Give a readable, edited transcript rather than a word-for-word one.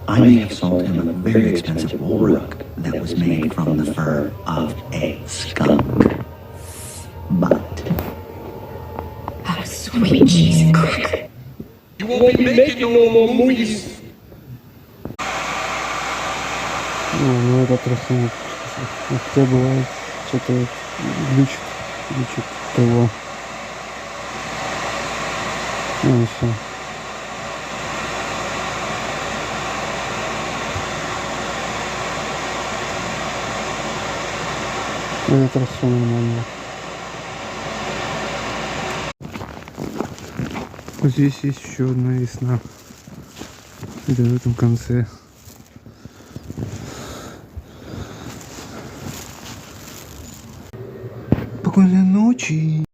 I may have sold him a very expensive wool rug that was made from the fur of a skunk. But a sweet cheese crack. You won't be making no more movies. Ну это просто хотя бывает что-то глючит того. Ну и все. Это все нормально. Вот здесь есть еще одна весна. Это в этом конце. Спокойной ночи.